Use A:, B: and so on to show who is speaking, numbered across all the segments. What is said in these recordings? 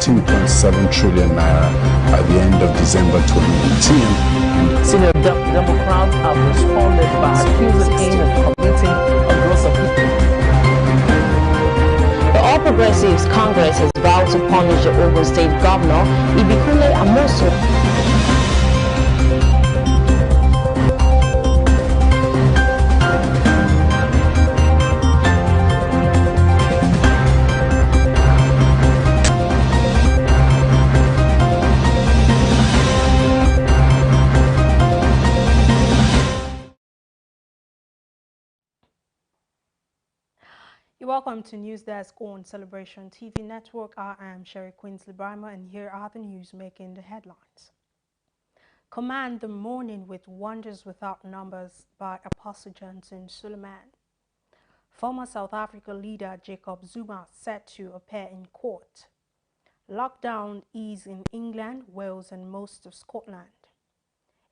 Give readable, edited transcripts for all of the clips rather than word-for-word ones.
A: 14.7 trillion naira at the end of December 2018.
B: Senior Democrats have responded by accusing him of committing a gross offence.
C: The All Progressives Congress has vowed to punish the Ogun State Governor, Ibikule Amosu.
D: You're welcome to News Desk on Celebration TV Network. I am Sherry Queensley Brimer, and here are the news making the headlines. Command the Morning with Wonders Without Numbers by Apostle Johnson Suleiman. Former South Africa leader Jacob Zuma set to appear in court. Lockdown ease in England, Wales and most of Scotland.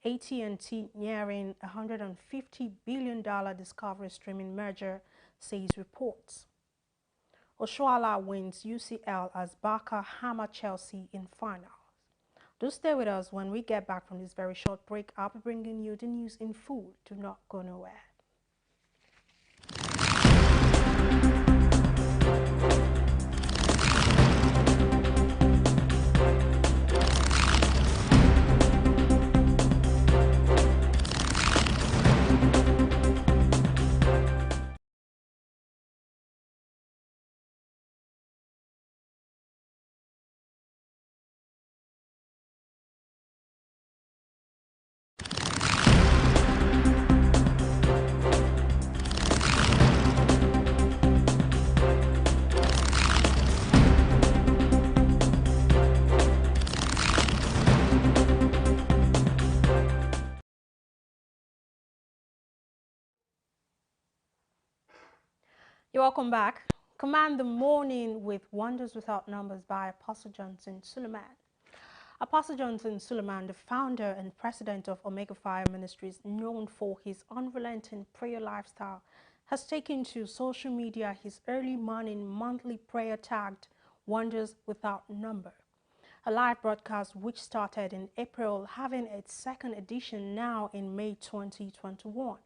D: AT&T nearing $150 billion Discovery streaming merger, says reports. Oshoala wins UCL as Barca hammer Chelsea in finals. Do stay with us. When we get back from this very short break, I'll be bringing you the news in full. Do not go nowhere. You're welcome back. Command the Morning with Wonders Without Numbers by Apostle Johnson Suleiman. Apostle Johnson Suleiman, the founder and president of Omega Fire Ministries, known for his unrelenting prayer lifestyle, has taken to social media his early morning monthly prayer tagged Wonders Without Number, a live broadcast which started in April, having its second edition now in May 2021.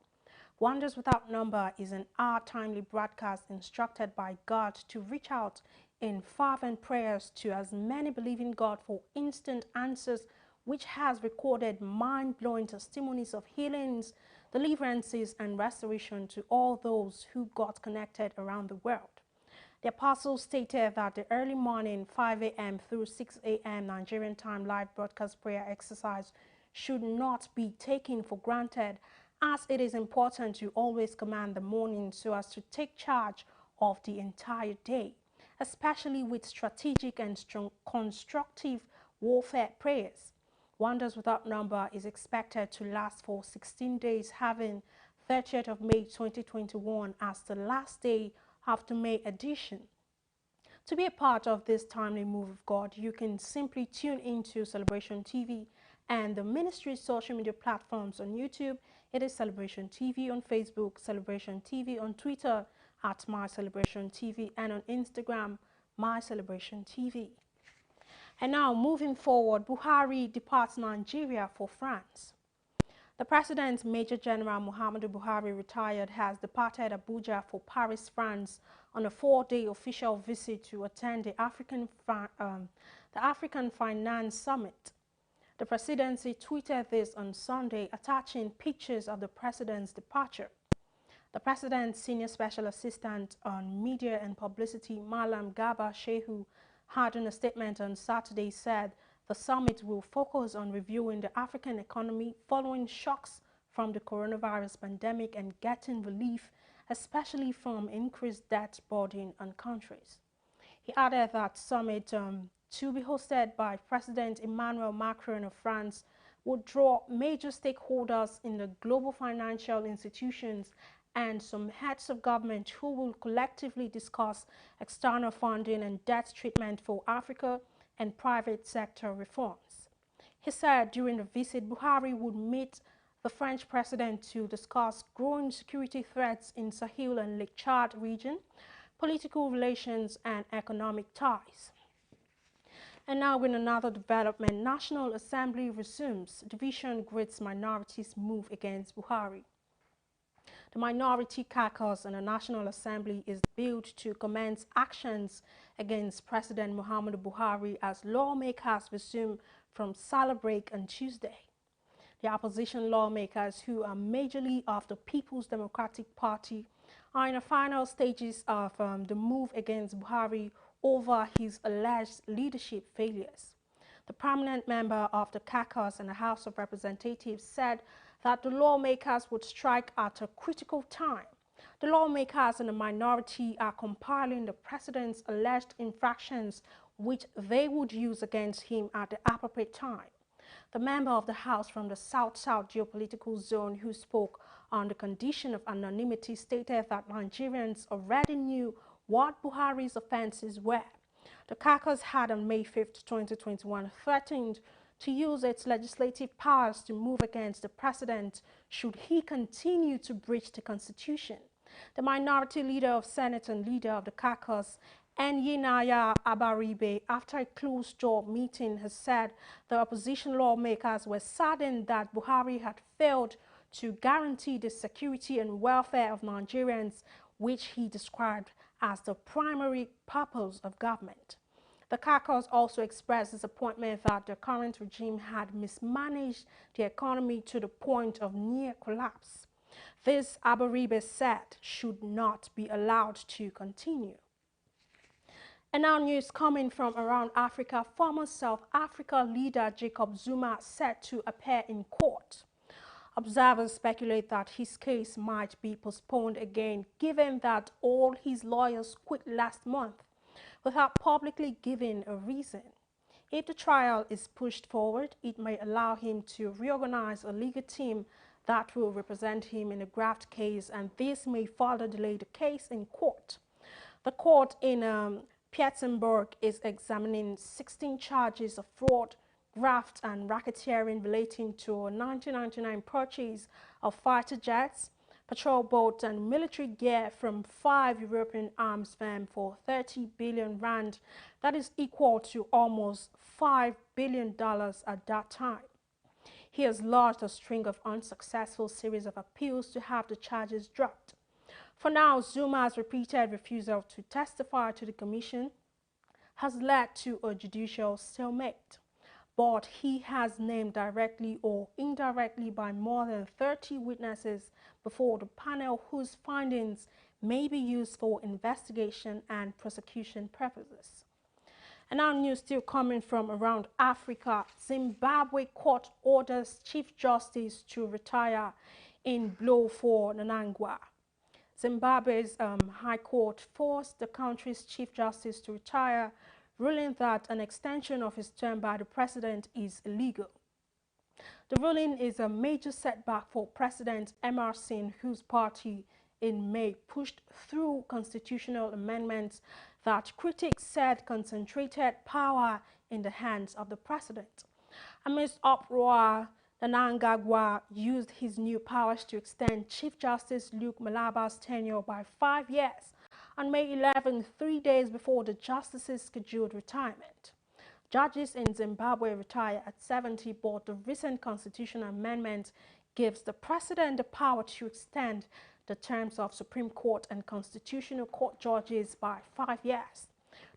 D: Wonders Without Number is an hour-timely broadcast instructed by God to reach out in fervent prayers to as many believing God for instant answers, which has recorded mind-blowing testimonies of healings, deliverances, and restoration to all those who got connected around the world. The apostle stated that the early morning 5 a.m. through 6 a.m. Nigerian time live broadcast prayer exercise should not be taken for granted, as it is important to always command the morning so as to take charge of the entire day, especially with strategic and strong constructive warfare prayers. Wonders Without Number is expected to last for 16 days, having 30th of May 2021 as the last day of the May edition. To be a part of this timely move of God, you can simply tune into Celebration TV and the ministry's social media platforms. On YouTube, it is Celebration TV, on Facebook, Celebration TV, on Twitter at My Celebration TV, and on Instagram, My Celebration TV. And now, moving forward, Buhari departs Nigeria for France. The President, Major General Muhammadu Buhari, retired, has departed Abuja for Paris, France, on a 4-day official visit to attend the African Finance Summit. The presidency tweeted this on Sunday, attaching pictures of the president's departure. The president's senior special assistant on media and publicity, Malam Garba Shehu, had in a statement on Saturday said the summit will focus on reviewing the African economy following shocks from the coronavirus pandemic and getting relief, especially from increased debt burden on countries. He added that summit, to be hosted by President Emmanuel Macron of France, would draw major stakeholders in the global financial institutions and some heads of government who will collectively discuss external funding and debt treatment for Africa and private sector reforms. He said during the visit, Buhari would meet the French president to discuss growing security threats in Sahel and Lake Chad region, political relations and economic ties. And now in another development, National Assembly resumes. Division greets minorities' move against Buhari. The minority caucus in the National Assembly is billed to commence actions against President Muhammadu Buhari as lawmakers resume from summer break on Tuesday. The opposition lawmakers, who are majorly of the People's Democratic Party, are in the final stages of the move against Buhari over his alleged leadership failures. The prominent member of the caucus in the House of Representatives said that the lawmakers would strike at a critical time. The lawmakers in the minority are compiling the president's alleged infractions, which they would use against him at the appropriate time. The member of the House from the South-South geopolitical zone, who spoke on the condition of anonymity, stated that Nigerians already knew what Buhari's offenses were. The caucus had on May 5, 2021, threatened to use its legislative powers to move against the president should he continue to breach the Constitution. The minority leader of Senate and leader of the caucus, Enyinnaya Abaribe, after a closed-door meeting, has said the opposition lawmakers were saddened that Buhari had failed to guarantee the security and welfare of Nigerians, which he described as the primary purpose of government. The caucus also expressed disappointment that the current regime had mismanaged the economy to the point of near collapse. This, Abaribe said, should not be allowed to continue. And now news coming from around Africa. Former South Africa leader Jacob Zuma set to appear in court. Observers speculate that his case might be postponed again, given that all his lawyers quit last month without publicly giving a reason. If the trial is pushed forward, it may allow him to reorganize a legal team that will represent him in a graft case, and this may further delay the case in court. The court in Pietermaritzburg is examining 16 charges of fraud, graft and racketeering relating to a 1999 purchase of fighter jets, patrol boats and military gear from 5 European arms firms for 30 billion rand. That is equal to almost $5 billion at that time. He has lodged a string of unsuccessful series of appeals to have the charges dropped. For now, Zuma's repeated refusal to testify to the commission has led to a judicial stalemate. But he has named directly or indirectly by more than 30 witnesses before the panel, whose findings may be used for investigation and prosecution purposes. And now news still coming from around Africa. Zimbabwe court orders Chief Justice to retire in blow for Mnangagwa. Zimbabwe's High Court forced the country's Chief Justice to retire, ruling that an extension of his term by the president is illegal. The ruling is a major setback for President Emerson, whose party in May pushed through constitutional amendments that critics said concentrated power in the hands of the president. Amidst uproar, Mnangagwa used his new powers to extend Chief Justice Luke Malaba's tenure by 5 years. On May 11, 3 days before the justice's scheduled retirement. Judges in Zimbabwe retire at 70, but the recent constitutional amendment gives the president the power to extend the terms of Supreme Court and Constitutional Court judges by 5 years.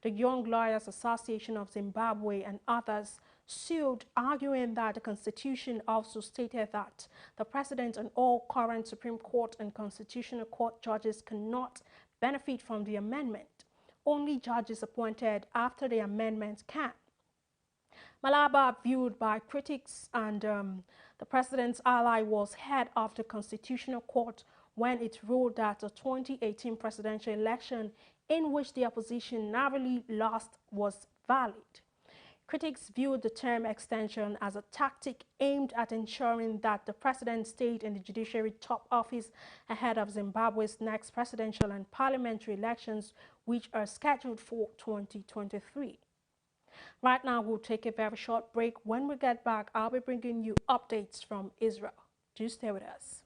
D: The Young Lawyers Association of Zimbabwe and others sued, arguing that the Constitution also stated that the president and all current Supreme Court and Constitutional Court judges cannot benefit from the amendment. Only judges appointed after the amendment can. Malaba, viewed by critics and the president's ally, was head of the Constitutional Court when it ruled that the 2018 presidential election, in which the opposition narrowly lost, was valid. Critics viewed the term extension as a tactic aimed at ensuring that the president stayed in the judiciary top office ahead of Zimbabwe's next presidential and parliamentary elections, which are scheduled for 2023. Right now, we'll take a very short break. When we get back, I'll be bringing you updates from Israel. Do stay with us.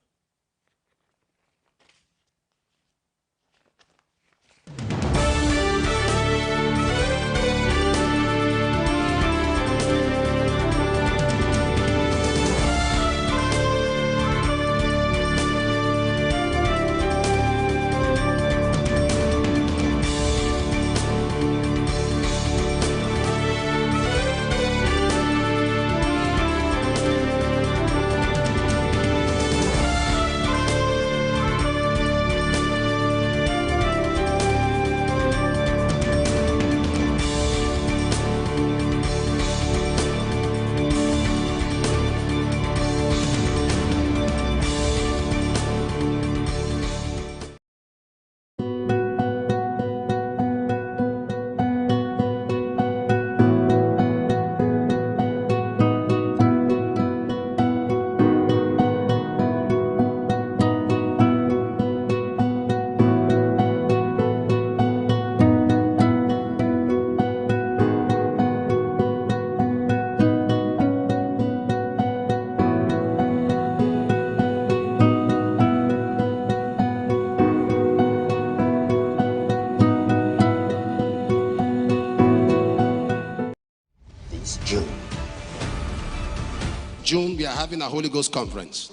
E: are having a Holy Ghost conference,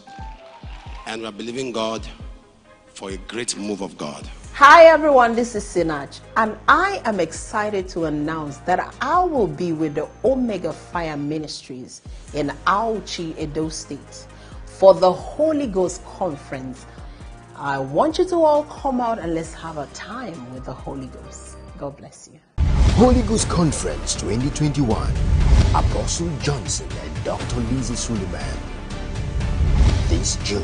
E: and we are believing God for a great move of God.
B: Hi everyone, this is Sinach, and I am excited to announce that I will be with the Omega Fire Ministries in Auchi, Edo State for the Holy Ghost Conference. I want you to all come out and let's have a time with the Holy Ghost. God bless you.
F: Holy Ghost Conference 2021. Apostle Johnson and Dr. Lizzie Suleiman. This June.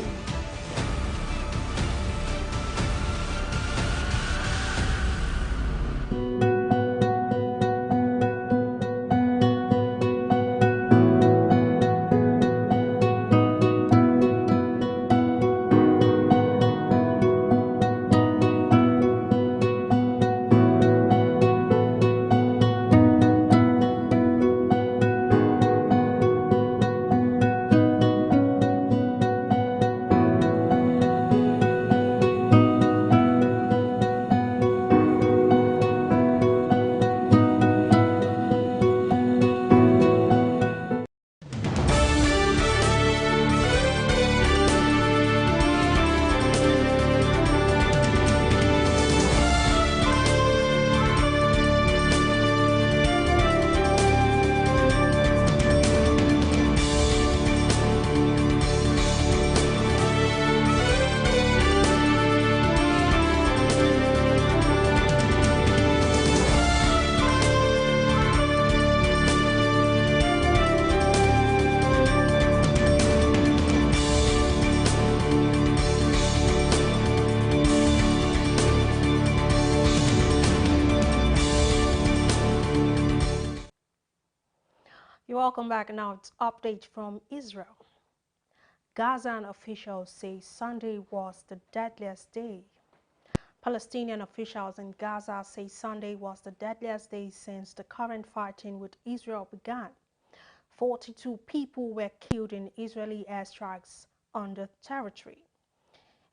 D: You're welcome back. Now it's update from Israel. Gazan officials say Sunday was the deadliest day. Palestinian officials in Gaza say Sunday was the deadliest day since the current fighting with Israel began. 42 people were killed in Israeli airstrikes on the territory.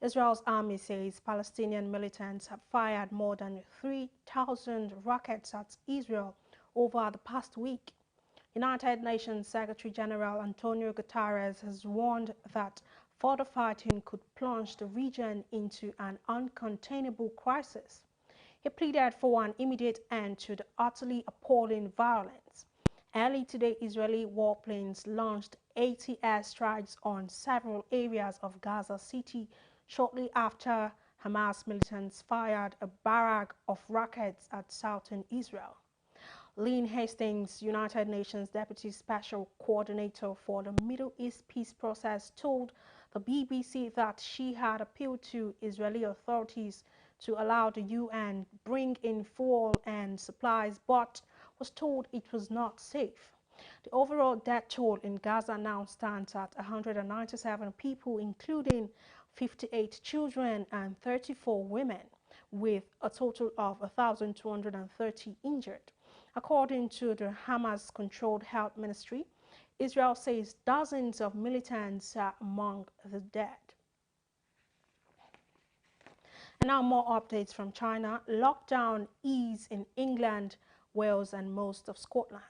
D: Israel's army says Palestinian militants have fired more than 3,000 rockets at Israel over the past week. United Nations Secretary General Antonio Guterres has warned that further fighting could plunge the region into an uncontainable crisis. He pleaded for an immediate end to the utterly appalling violence. Early today, Israeli warplanes launched 80 airstrikes on several areas of Gaza City shortly after Hamas militants fired a barrage of rockets at southern Israel. Lynn Hastings, United Nations Deputy Special Coordinator for the Middle East Peace Process, told the BBC that she had appealed to Israeli authorities to allow the UN bring in fuel and supplies, but was told it was not safe. The overall death toll in Gaza now stands at 197 people, including 58 children and 34 women, with a total of 1,230 injured. According to the Hamas-controlled health ministry, Israel says dozens of militants are among the dead. And now more updates from China. Lockdown ease in England, Wales and most of Scotland.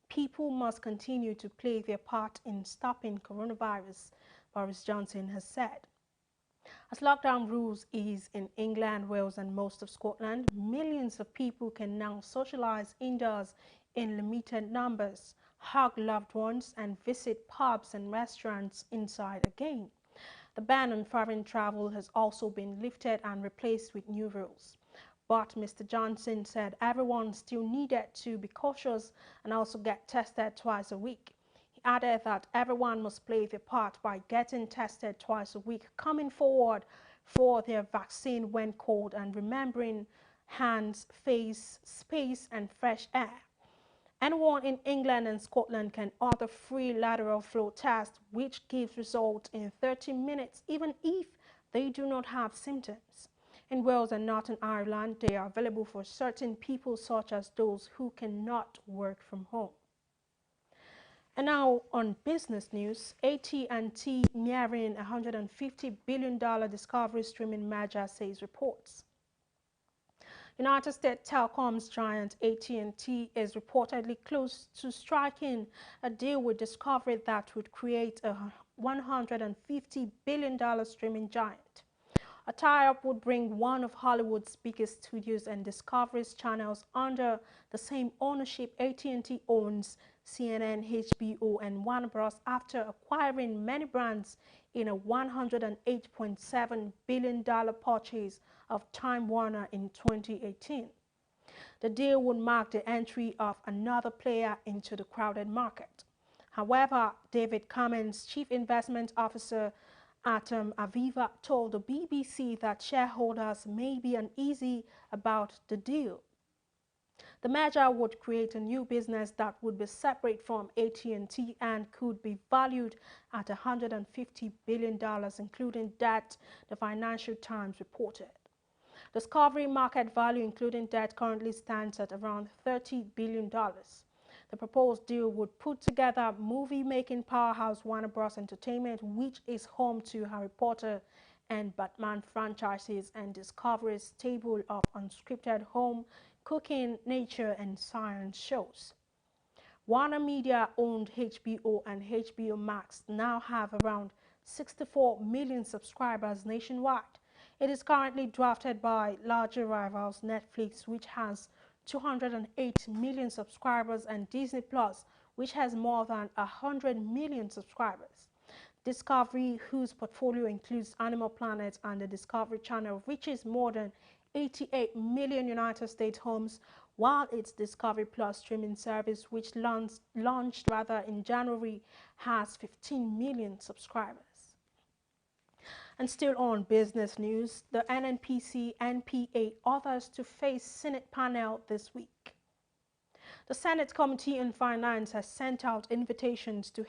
D: People must continue to play their part in stopping coronavirus, Boris Johnson has said. As lockdown rules ease in England, Wales and most of Scotland, millions of people can now socialize indoors in limited numbers, hug loved ones and visit pubs and restaurants inside again. The ban on foreign travel has also been lifted and replaced with new rules. But Mr. Johnson said everyone still needed to be cautious and also get tested twice a week. He added that everyone must play their part by getting tested twice a week, coming forward for their vaccine when cold, and remembering hands, face, space, and fresh air. Anyone in England and Scotland can order free lateral flow test, which gives results in 30 minutes, even if they do not have symptoms. In Wales and Northern Ireland, they are available for certain people, such as those who cannot work from home. And now on business news, AT&T nearing $150 billion discovery streaming merger, says reports. United States telecoms giant AT&T is reportedly close to striking a deal with Discovery that would create a $150 billion streaming giant. A tie-up would bring one of Hollywood's biggest studios and Discovery's channels under the same ownership. AT&T owns CNN, HBO, and Warner Bros. After acquiring many brands in a $108.7 billion purchase of Time Warner in 2018. The deal would mark the entry of another player into the crowded market. However, David Cummins, Chief Investment Officer at Aviva, told the BBC that shareholders may be uneasy about the deal. The merger would create a new business that would be separate from AT&T and could be valued at $150 billion, including debt, the Financial Times reported. Discovery market value, including debt, currently stands at around $30 billion. The proposed deal would put together movie-making powerhouse Warner Bros. Entertainment, which is home to Harry Potter and Batman franchises, and Discovery's stable of unscripted home, cooking, nature, and science shows. Warner Media-owned HBO and HBO Max now have around 64 million subscribers nationwide. It is currently drafted by larger rivals Netflix, which has 208 million subscribers, and Disney Plus, which has more than 100 million subscribers. Discovery, whose portfolio includes Animal Planet and the Discovery Channel, reaches more than 88 million United States homes, while its Discovery Plus streaming service, which launched in January, has 15 million subscribers. And still on business news, the NNPC, NPA, others to face Senate panel this week. The Senate Committee on Finance has sent out invitations to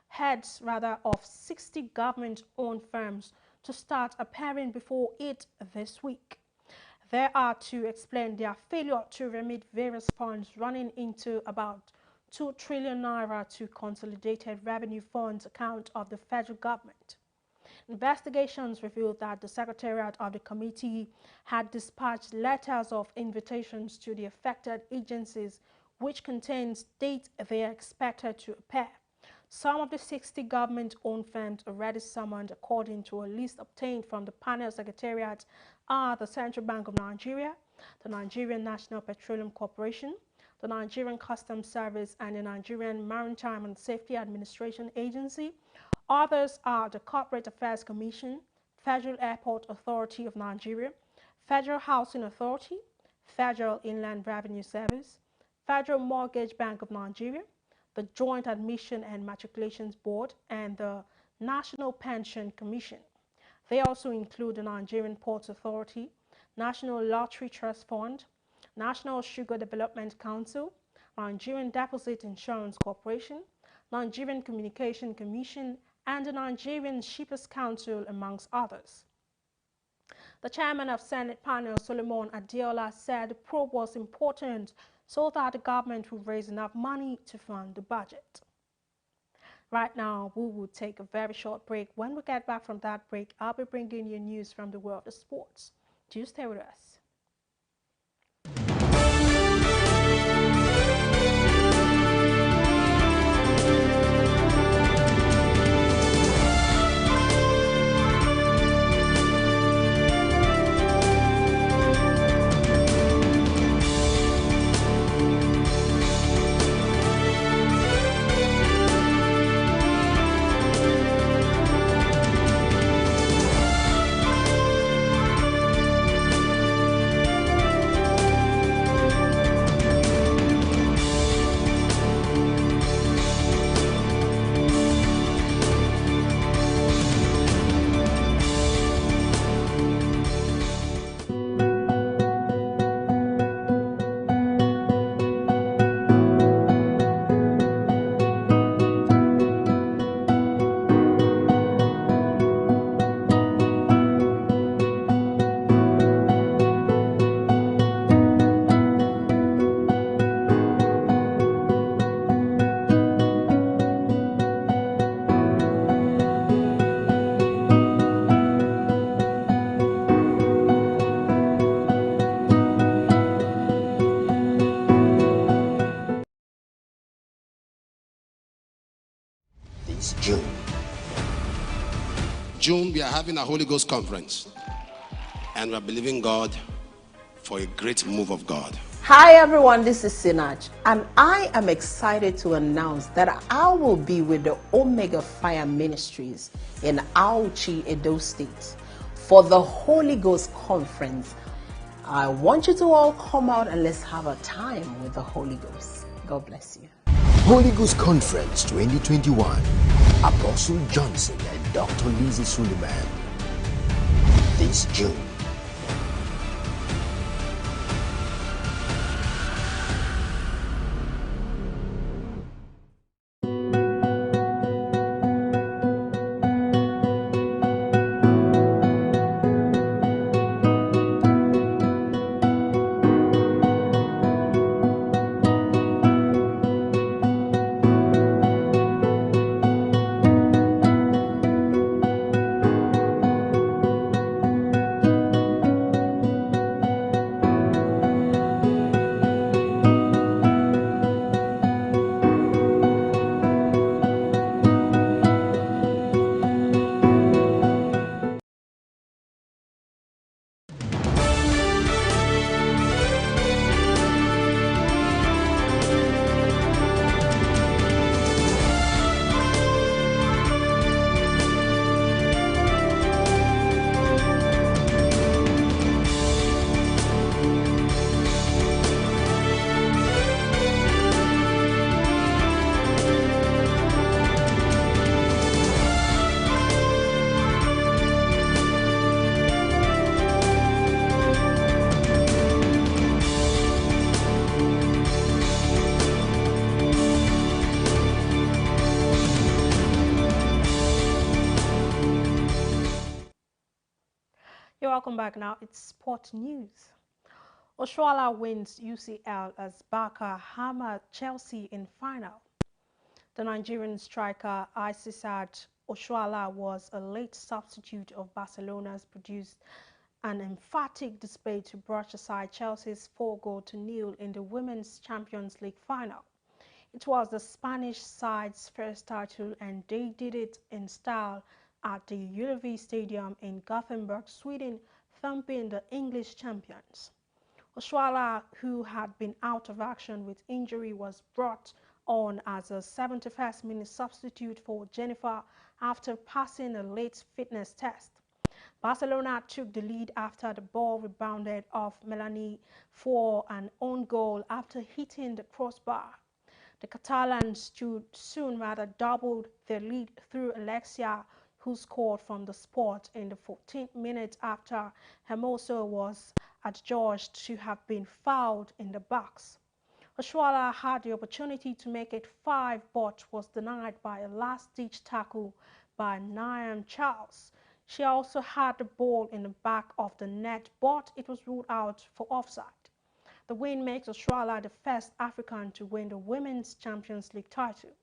D: heads of 60 government-owned firms to start appearing before it this week. They are to explain their failure to remit various funds running into about 2 trillion naira to Consolidated Revenue Funds account of the federal government. Investigations revealed that the Secretariat of the committee had dispatched letters of invitations to the affected agencies, which contains dates they are expected to appear. Some of the 60 government-owned firms already summoned, according to a list obtained from the panel secretariat, are the Central Bank of Nigeria, the Nigerian National Petroleum Corporation, the Nigerian Customs Service, and the Nigerian Maritime and Safety Administration Agency. Others are the Corporate Affairs Commission, Federal Airport Authority of Nigeria, Federal Housing Authority, Federal Inland Revenue Service, Federal Mortgage Bank of Nigeria, the Joint Admission and Matriculations Board, and the National Pension Commission. They also include the Nigerian Ports Authority, National Lottery Trust Fund, National Sugar Development Council, Nigerian Deposit Insurance Corporation, Nigerian Communication Commission, and the Nigerian Shippers Council, amongst others. The chairman of Senate panel, Solomon Adeola, said the probe was important so that the government will raise enough money to fund the budget. Right now, we will take a very short break. When we get back from that break, I'll be bringing you news from the world of sports. Do stay with us.
E: June, we are having a Holy Ghost conference. And we are believing God for a great move of God.
B: Hi everyone, this is Sinach, and I am excited to announce that I will be with the Omega Fire Ministries in Auchi, Edo State for the Holy Ghost Conference. I want you to all come out and let's have a time with the Holy Ghost. God bless you.
F: Holy Ghost Conference 2021. Apostle Johnson and Dr. Lizzie Suleiman. This June.
D: You're welcome back now. It's sport news. Oshoala wins UCL as Barca hammer Chelsea in final. The Nigerian striker Isisat Oshoala was a late substitute of Barcelona's produced an emphatic display to brush aside Chelsea's 4-0 in the Women's Champions League final. It was the Spanish side's first title, and they did it in style at the Ullevi Stadium in Gothenburg, Sweden, thumping the English champions. Oshoala, who had been out of action with injury, was brought on as a 71st minute substitute for Jennifer after passing a late fitness test. Barcelona took the lead after the ball rebounded off Melanie for an own goal after hitting the crossbar. The Catalans soon doubled their lead through Alexia, who scored from the spot in the 14th minute after Hermoso was adjudged to have been fouled in the box. Oshoala had the opportunity to make it 5 but was denied by a last-ditch tackle by Niamh Charles. She also had the ball in the back of the net, but it was ruled out for offside. The win makes Oshoala the first African to win the Women's Champions League title.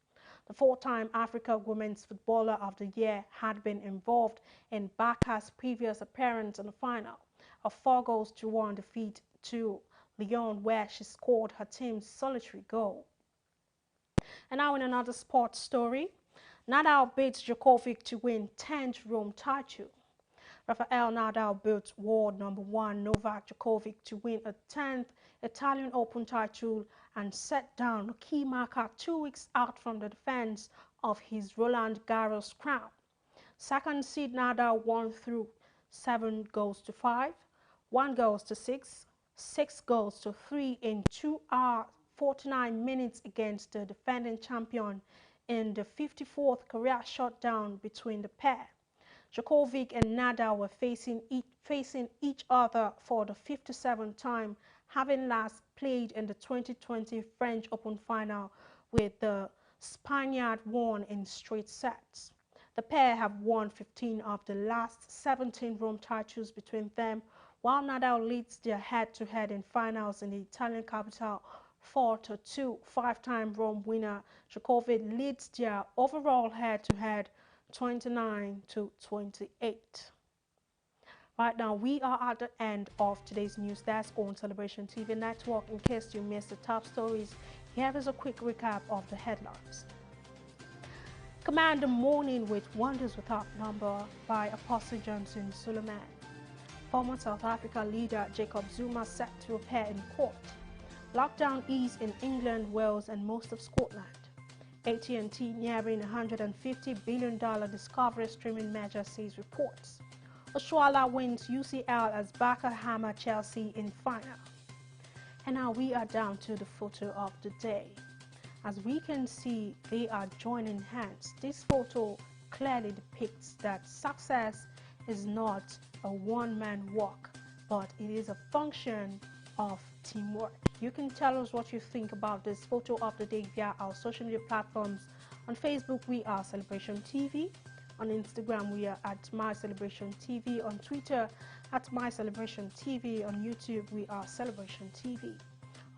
D: The 4-time Africa Women's Footballer of the Year had been involved in Barca's previous appearance in the final, a 4-1 defeat to Lyon, where she scored her team's solitary goal. And now in another sports story, Nadal beats Djokovic to win 10th Rome title. Rafael Nadal beat world #1 Novak Djokovic to win a 10th Italian Open title and set down a key marker 2 weeks out from the defense of his Roland Garros crown. Second seed Nadal won through 7-5, 1-6, 6-3 in 2 hours 49 minutes against the defending champion in the 54th career showdown between the pair. Djokovic and Nadal were facing each other for the 57th time, having last played in the 2020 French Open final, with the Spaniard won in straight sets. The pair have won 15 of the last 17 Rome titles between them, while Nadal leads their head-to-head in finals in the Italian capital 4-2. 5-time Rome winner Djokovic leads their overall head-to-head 29-28. Right now, we are at the end of today's news desk on Celebration TV Network. In case you missed the top stories, here is a quick recap of the headlines. Command the morning with wonders without number by Apostle Johnson Suleiman. Former South Africa leader Jacob Zuma set to appear in court. Lockdown ease in England, Wales and most of Scotland. AT&T nearing $150 billion discovery streaming measure, says reports. Oshuala wins UCL as Barca hammer Chelsea in final. And now we are down to the photo of the day. As we can see, they are joining hands. This photo clearly depicts that success is not a one-man work, but it is a function of teamwork. You can tell us what you think about this photo of the day via our social media platforms. On Facebook, we are Celebration TV. On Instagram, we are at My Celebration TV. On Twitter, at My Celebration TV. On YouTube, we are Celebration TV.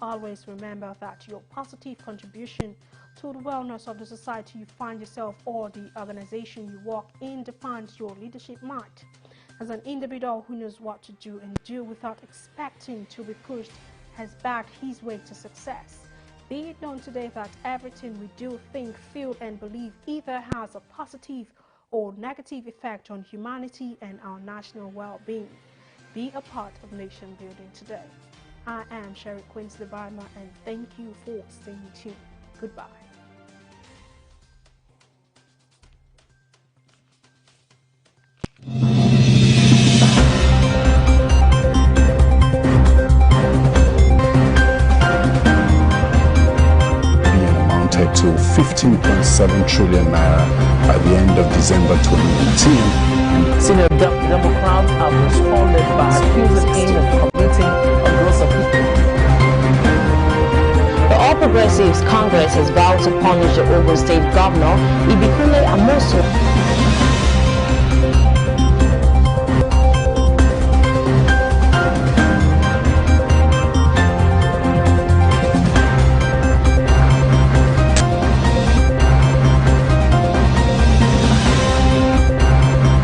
D: Always remember that your positive contribution to the wellness of the society you find yourself or the organization you work in defines your leadership might. As an individual who knows what to do and do without expecting to be pushed has backed his way to success. Be it known today that everything we do, think, feel and believe either has a positive or negative effect on humanity and our national well-being. Be a part of nation building today. I am Sherry Quincy Barma and thank you for staying tuned. Goodbye.
A: To 15.7 trillion naira by the end of December 2018.
C: Senior Democrats have responded by accusing him of committing a gross offense. The All Progressives Congress has vowed to punish the Ogun State Governor, Ibikule Amoso.